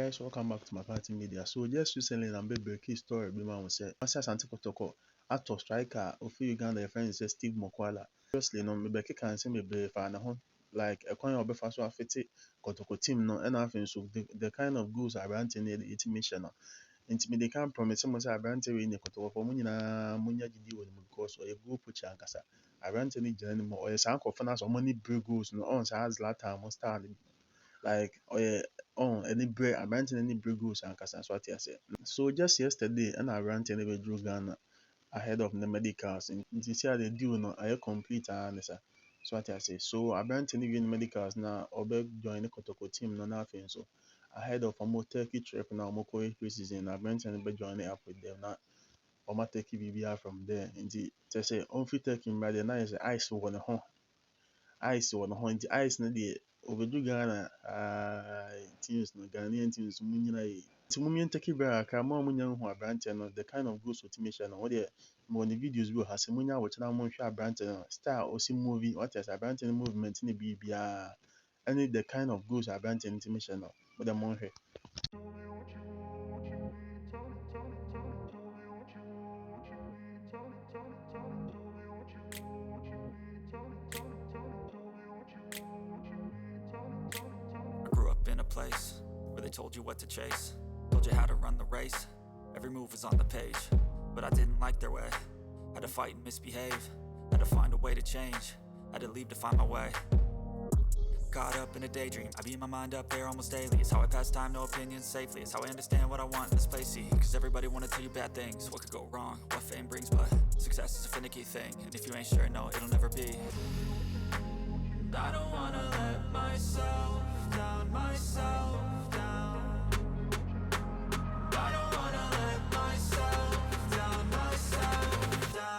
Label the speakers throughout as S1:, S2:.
S1: guys, welcome back to my party media. So just recently I'm breaking story be man say Asante Kotoko actor striker of Uganda your friend say Steve Mukwala. Obviously no me be can say me be fan ho like a coin of so afete Kotoko team no and I think so the kind of goals I ran in the mission no. Nti me they can promise mo say Abrante we ni Kotoko for mo nyina munya gidi won mu because or a group pucha ankasa. Abrante ni jani mo or san ko fana so money big goals no on say has Zlatan mo star like any break Abrante any break goals and kasa so what I say. So just yesterday and Abrante we drew Ghana ahead of the medicals and this year they do no I complete and so what I say. So Abrante win medicals now obe join the Kotoko team no nothing so ahead of a more Turkey trip now more pre-season Abrante be join up with them now or take BBR from there and they say on fit taking by the night ice one home ice wɔ no hɔ nti ice no deɛ obedu Ghana teams no Ghanaian teams mu nyina yi nti mu mmiɛn take bra aka ma ɔmo nya hu aberanteɛ no the kind of goals otimi hyɛ no wɔdeɛ mo ne videos bi wɔ ha sɛ mu nya wɔkyerɛ mo hwɛ aberanteɛ no style osi movie what is aberanteɛ no movement ne biribiara ɛne the kind of goals aberanteɛ no timi hyɛ no wɔde mo hwɛ.
S2: Place where they told you what to chase, told you how to run the race, every move was on the page, but I didn't like their way, had to fight and misbehave, had to find a way to change, had to leave to find my way. Caught up in a daydream, I beat my mind up there almost daily. It's how I pass time, no opinions safely. It's how I understand what I want in this place, see. Cause everybody wanna tell you bad things, what could go wrong, what fame brings. But success is a finicky thing, and if you ain't sure, no, it'll never be. I don't wanna let myself down, myself down. I don't wanna let myself down, myself down.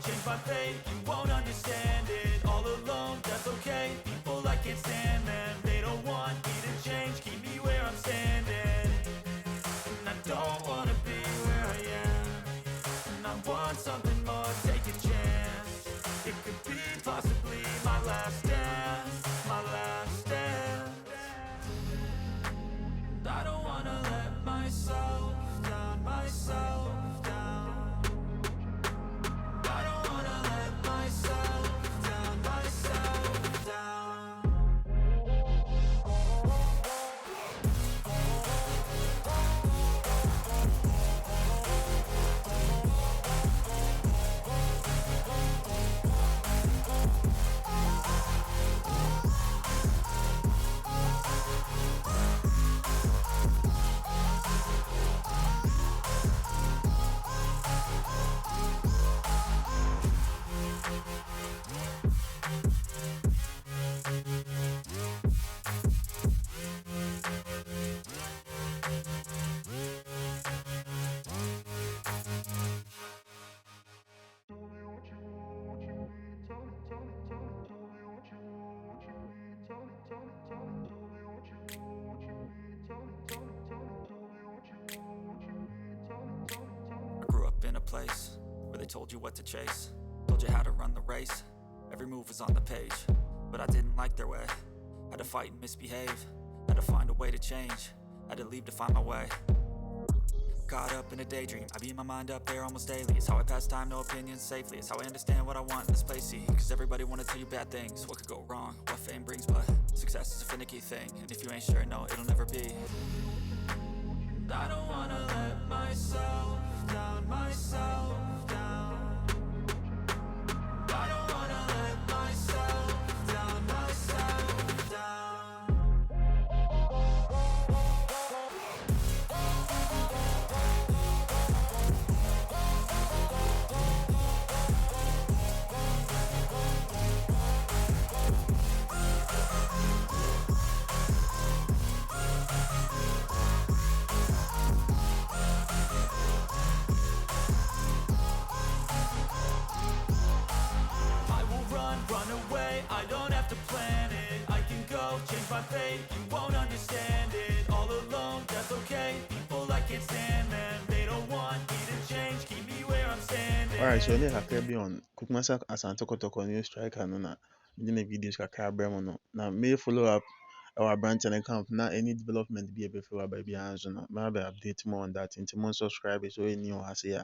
S2: Change my fate, you won't understand it. All alone, that's okay. People I can't stand them, they don't want me to change. Keep me where I'm standing, and I don't wanna be where I am. And I want something more, take a chance. It could be possibly my last dance, my last dance. I don't wanna let myself down, myself. Place where they told you what to chase, told you how to run the race, every move was on the page, but I didn't like their way, had to fight and misbehave, had to find a way to change, had to leave to find my way. Caught up in a daydream, I beat my mind up there almost daily. It's how I pass time, no opinions safely. It's how I understand what I want in this place, see. Cause everybody wanna tell you bad things, what could go wrong, what fame brings. But success is a finicky thing, and if you ain't sure, no, it'll never be. I don't wanna let myself down, myself down. I don't wanna let myself down, myself down.
S1: Alright, so ne kakra bi on Kumasi Asante Kotoko new striker no na me na videos kakra brɛ mo no. Na me follow up our branch and account na any development bi ebe feel by bi anso no. Ma be update more on that. Nti mo subscribe so any o hase ya.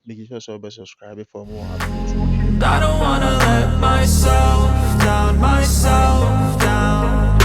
S1: Make sure so be subscribe for more updates.
S2: I don't wanna let myself down, myself down.